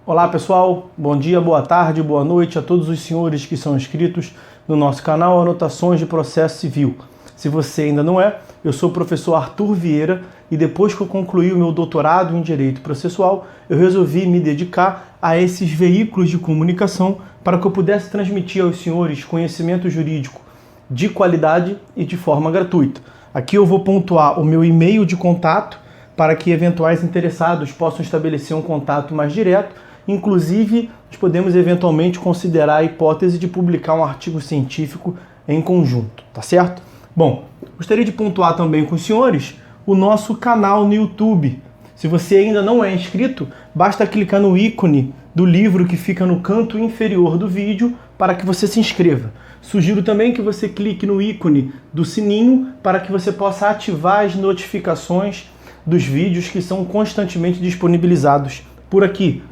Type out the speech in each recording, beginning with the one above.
Olá pessoal, bom dia, boa tarde, boa noite a todos os senhores que são inscritos no nosso canal Anotações de Processo Civil. Se você ainda não é, eu sou o professor Arthur Vieira e depois que eu concluí o meu doutorado em Direito Processual, eu resolvi me dedicar a esses veículos de comunicação para que eu pudesse transmitir aos senhores conhecimento jurídico de qualidade e de forma gratuita. Aqui eu vou pontuar o meu e-mail de contato para que eventuais interessados possam estabelecer um contato mais direto. Inclusive, nós podemos eventualmente considerar a hipótese de publicar um artigo científico em conjunto, tá certo? Bom, gostaria de pontuar também com os senhores o nosso canal no YouTube. Se você ainda não é inscrito, basta clicar no ícone do livro que fica no canto inferior do vídeo para que você se inscreva. Sugiro também que você clique no ícone do sininho para que você possa ativar as notificações dos vídeos que são constantemente disponibilizados por aqui.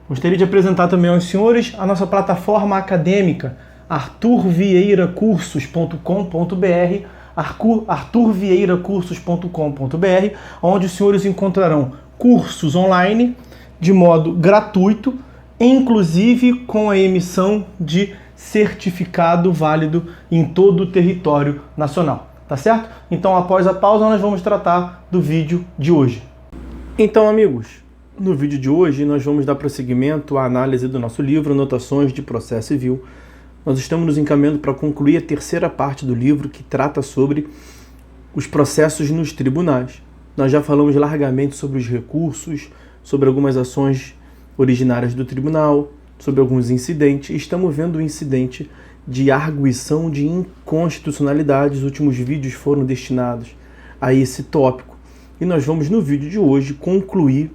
Gostaria de apresentar também aos senhores a nossa plataforma acadêmica, arturvieiracursos.com.br, arturvieiracursos.com.br, onde os senhores encontrarão cursos online de modo gratuito, inclusive com a emissão de certificado válido em todo o território nacional, tá certo? Então, após a pausa, nós vamos tratar do vídeo de hoje. Então, amigos, no vídeo de hoje, nós vamos dar prosseguimento à análise do nosso livro Anotações de Processo Civil. Nós estamos nos encaminhando para concluir a terceira parte do livro, que trata sobre os processos nos tribunais. Nós já falamos largamente sobre os recursos, sobre algumas ações originárias do tribunal, sobre alguns incidentes. Estamos vendo o incidente de arguição de inconstitucionalidade. Os últimos vídeos foram destinados a esse tópico. E nós vamos, no vídeo de hoje, concluir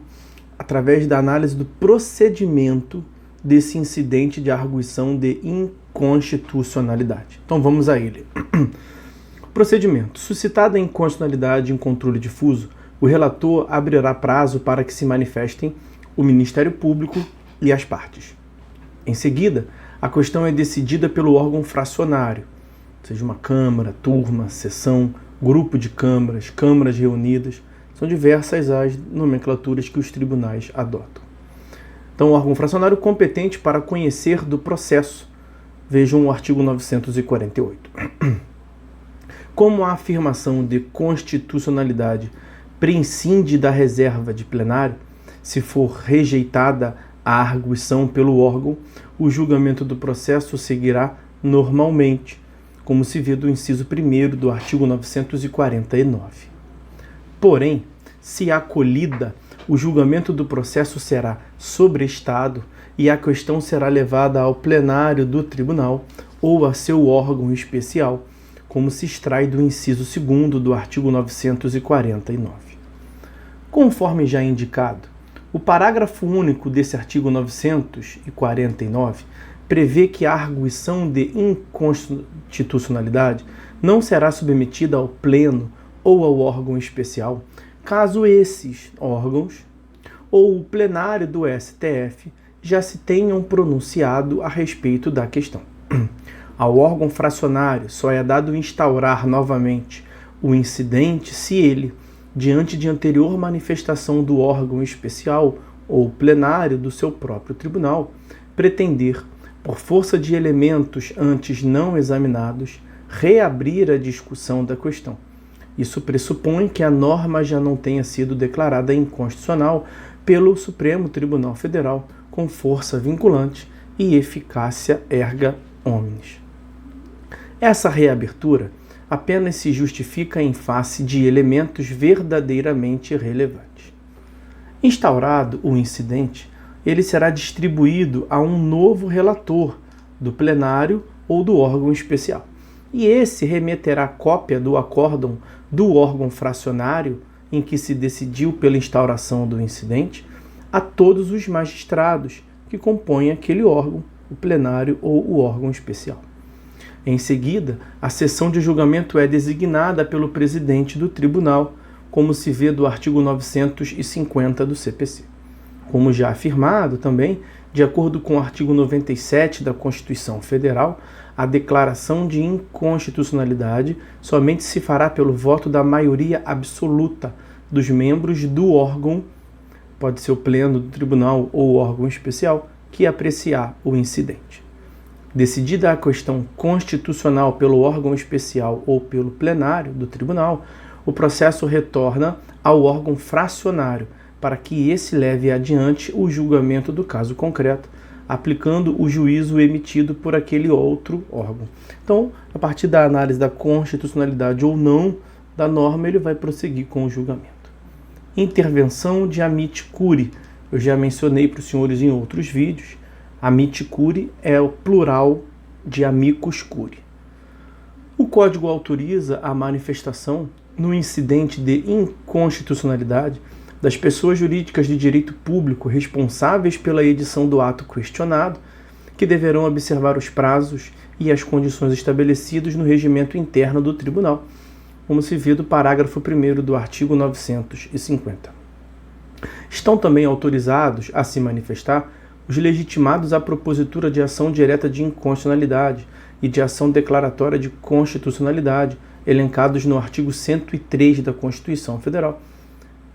através da análise do procedimento desse incidente de arguição de inconstitucionalidade. Então vamos a ele. Procedimento. Suscitada a inconstitucionalidade em controle difuso, o relator abrirá prazo para que se manifestem o Ministério Público e as partes. Em seguida, a questão é decidida pelo órgão fracionário, seja uma câmara, turma, sessão, grupo de câmaras, câmaras reunidas. São diversas as nomenclaturas que os tribunais adotam. Então, o órgão fracionário competente para conhecer do processo. Vejam o artigo 948. Como a afirmação de constitucionalidade prescinde da reserva de plenário, se for rejeitada a arguição pelo órgão, o julgamento do processo seguirá normalmente, como se vê do inciso 1º do artigo 949. Porém, se acolhida, o julgamento do processo será sobrestado e a questão será levada ao plenário do tribunal ou a seu órgão especial, como se extrai do inciso 2º do artigo 949. Conforme já indicado, o parágrafo único desse artigo 949 prevê que a arguição de inconstitucionalidade não será submetida ao pleno ou ao órgão especial, caso esses órgãos ou o plenário do STF já se tenham pronunciado a respeito da questão. Ao órgão fracionário só é dado instaurar novamente o incidente se ele, diante de anterior manifestação do órgão especial ou plenário do seu próprio tribunal, pretender, por força de elementos antes não examinados, reabrir a discussão da questão. Isso pressupõe que a norma já não tenha sido declarada inconstitucional pelo Supremo Tribunal Federal com força vinculante e eficácia erga omnes. Essa reabertura apenas se justifica em face de elementos verdadeiramente relevantes. Instaurado o incidente, ele será distribuído a um novo relator do plenário ou do órgão especial. E esse remeterá cópia do acórdão do órgão fracionário em que se decidiu pela instauração do incidente a todos os magistrados que compõem aquele órgão, o plenário ou o órgão especial. Em seguida, a sessão de julgamento é designada pelo presidente do tribunal, como se vê do artigo 950 do CPC. Como já afirmado também, de acordo com o artigo 97 da Constituição Federal, a declaração de inconstitucionalidade somente se fará pelo voto da maioria absoluta dos membros do órgão pode ser o pleno do tribunal ou o órgão especial, que apreciar o incidente. Decidida a questão constitucional pelo órgão especial ou pelo plenário do tribunal, o processo retorna ao órgão fracionário para que esse leve adiante o julgamento do caso concreto, aplicando o juízo emitido por aquele outro órgão. Então, a partir da análise da constitucionalidade ou não da norma, ele vai prosseguir com o julgamento. Intervenção de amici curiae. Eu já mencionei para os senhores em outros vídeos. Amici curiae é o plural de amicus curiae. O Código autoriza a manifestação no incidente de inconstitucionalidade das pessoas jurídicas de direito público responsáveis pela edição do ato questionado, que deverão observar os prazos e as condições estabelecidos no regimento interno do tribunal, como se vê do parágrafo 1º do artigo 950. Estão também autorizados a se manifestar os legitimados à propositura de ação direta de inconstitucionalidade e de ação declaratória de constitucionalidade, elencados no artigo 103 da Constituição Federal.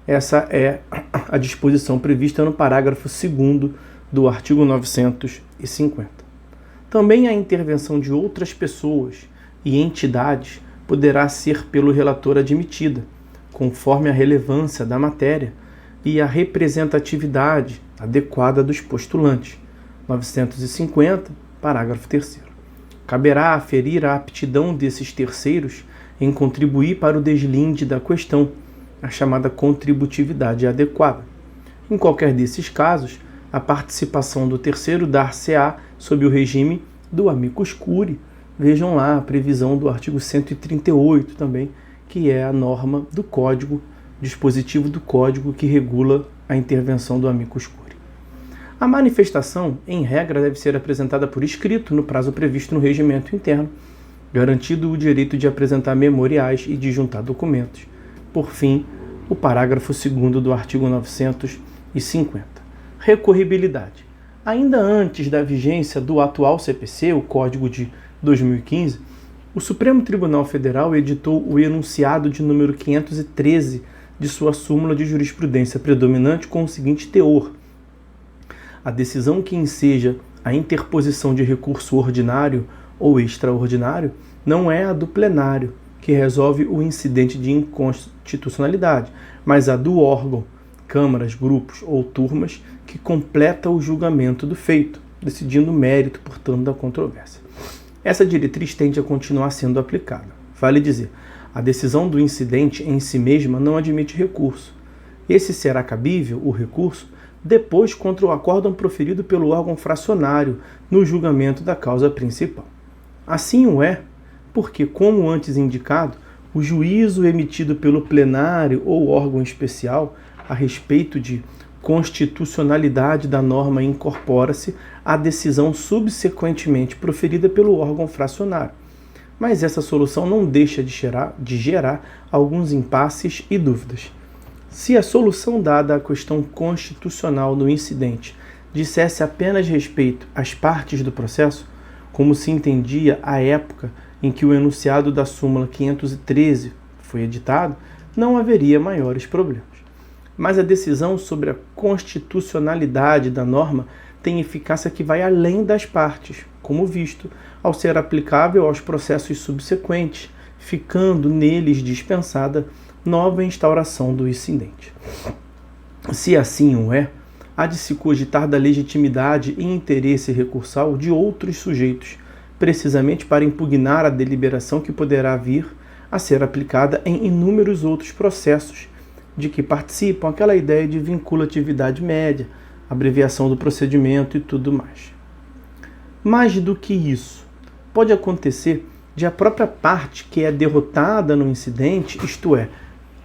Essa é a disposição prevista no parágrafo 2º do artigo 950. Também a intervenção de outras pessoas e entidades poderá ser pelo relator admitida, conforme a relevância da matéria e a representatividade adequada dos postulantes. 950, parágrafo 3º. Caberá aferir a aptidão desses terceiros em contribuir para o deslinde da questão, a chamada contributividade adequada. Em qualquer desses casos, a participação do terceiro dar-se-á sob o regime do amicus curiae. Vejam lá a previsão do artigo 138 também, que é a norma do Código, dispositivo do Código que regula a intervenção do amicus curiae. A manifestação, em regra, deve ser apresentada por escrito no prazo previsto no regimento interno, garantido o direito de apresentar memoriais e de juntar documentos. Por fim, o parágrafo 2º do artigo 950. Recorribilidade. Ainda antes da vigência do atual CPC, o Código de 2015, o Supremo Tribunal Federal editou o enunciado de número 513 de sua súmula de jurisprudência predominante com o seguinte teor: a decisão que enseja a interposição de recurso ordinário ou extraordinário não é a do plenário, que resolve o incidente de inconstitucionalidade, mas a do órgão, câmaras, grupos ou turmas, que completa o julgamento do feito, decidindo o mérito, portanto, da controvérsia. Essa diretriz tende a continuar sendo aplicada. Vale dizer, a decisão do incidente em si mesma não admite recurso. Esse será cabível, o recurso, depois contra o acórdão proferido pelo órgão fracionário no julgamento da causa principal. Assim o é, porque, como antes indicado, o juízo emitido pelo plenário ou órgão especial a respeito de constitucionalidade da norma incorpora-se à decisão subsequentemente proferida pelo órgão fracionário. Mas essa solução não deixa de gerar alguns impasses e dúvidas. Se a solução dada à questão constitucional no incidente dissesse apenas respeito às partes do processo, como se entendia à época em que o enunciado da súmula 513 foi editado, não haveria maiores problemas. Mas a decisão sobre a constitucionalidade da norma tem eficácia que vai além das partes, como visto, ao ser aplicável aos processos subsequentes, ficando neles dispensada nova instauração do incidente. Se assim o é, há de se cogitar da legitimidade e interesse recursal de outros sujeitos, precisamente para impugnar a deliberação que poderá vir a ser aplicada em inúmeros outros processos de que participam, aquela ideia de vinculatividade média, abreviação do procedimento e tudo mais. Mais do que isso, pode acontecer de a própria parte que é derrotada no incidente, isto é,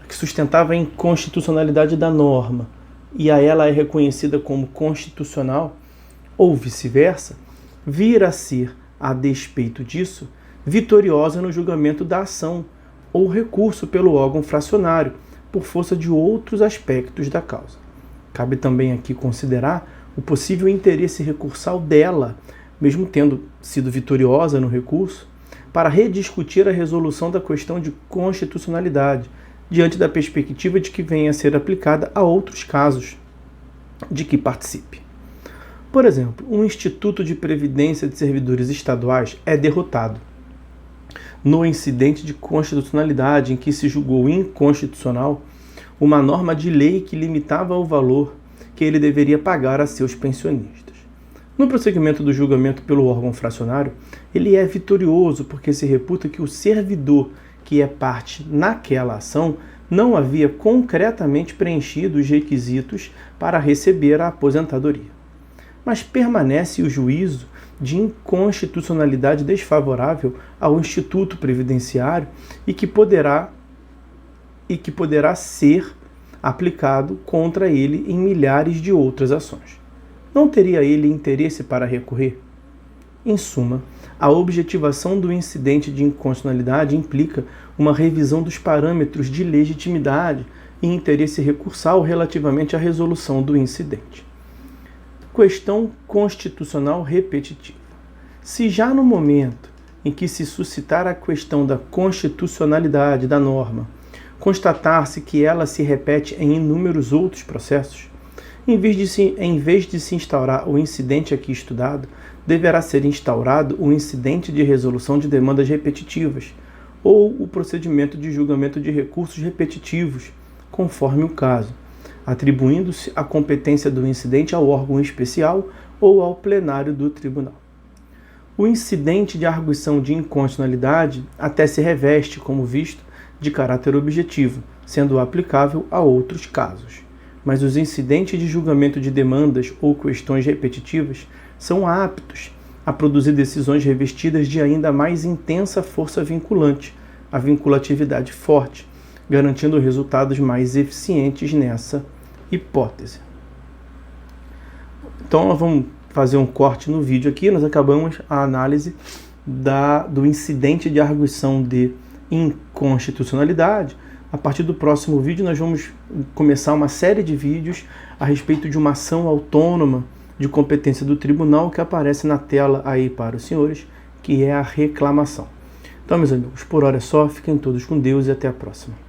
que sustentava a inconstitucionalidade da norma, e a ela é reconhecida como constitucional, ou vice-versa, vir a ser, a despeito disso, vitoriosa no julgamento da ação ou recurso pelo órgão fracionário, por força de outros aspectos da causa. Cabe também aqui considerar o possível interesse recursal dela, mesmo tendo sido vitoriosa no recurso, para rediscutir a resolução da questão de constitucionalidade, diante da perspectiva de que venha a ser aplicada a outros casos. de que participe. Por exemplo, um Instituto de Previdência de Servidores Estaduais é derrotado no incidente de constitucionalidade em que se julgou inconstitucional uma norma de lei que limitava o valor que ele deveria pagar a seus pensionistas. No prosseguimento do julgamento pelo órgão fracionário, ele é vitorioso porque se reputa que o servidor que é parte naquela ação não havia concretamente preenchido os requisitos para receber a aposentadoria. Mas permanece o juízo de inconstitucionalidade desfavorável ao Instituto Previdenciário e que poderá ser aplicado contra ele em milhares de outras ações. Não teria ele interesse para recorrer? Em suma, a objetivação do incidente de inconstitucionalidade implica uma revisão dos parâmetros de legitimidade e interesse recursal relativamente à resolução do incidente. Questão constitucional repetitiva. Se já no momento em que se suscitar a questão da constitucionalidade da norma, constatar-se que ela se repete em inúmeros outros processos, em vez de se instaurar o incidente aqui estudado, deverá ser instaurado o incidente de resolução de demandas repetitivas ou o procedimento de julgamento de recursos repetitivos, conforme o caso, atribuindo-se a competência do incidente ao órgão especial ou ao plenário do tribunal. O incidente de arguição de inconstitucionalidade até se reveste, como visto, de caráter objetivo, sendo aplicável a outros casos. Mas os incidentes de julgamento de demandas ou questões repetitivas são aptos a produzir decisões revestidas de ainda mais intensa força vinculante, a vinculatividade forte, garantindo resultados mais eficientes nessa hipótese. Então, nós vamos fazer um corte no vídeo aqui. Nós acabamos a análise do incidente de arguição de inconstitucionalidade. A partir do próximo vídeo, nós vamos começar uma série de vídeos a respeito de uma ação autônoma de competência do tribunal que aparece na tela aí para os senhores, que é a reclamação. Então, meus amigos, por hora é só. Fiquem todos com Deus e até a próxima.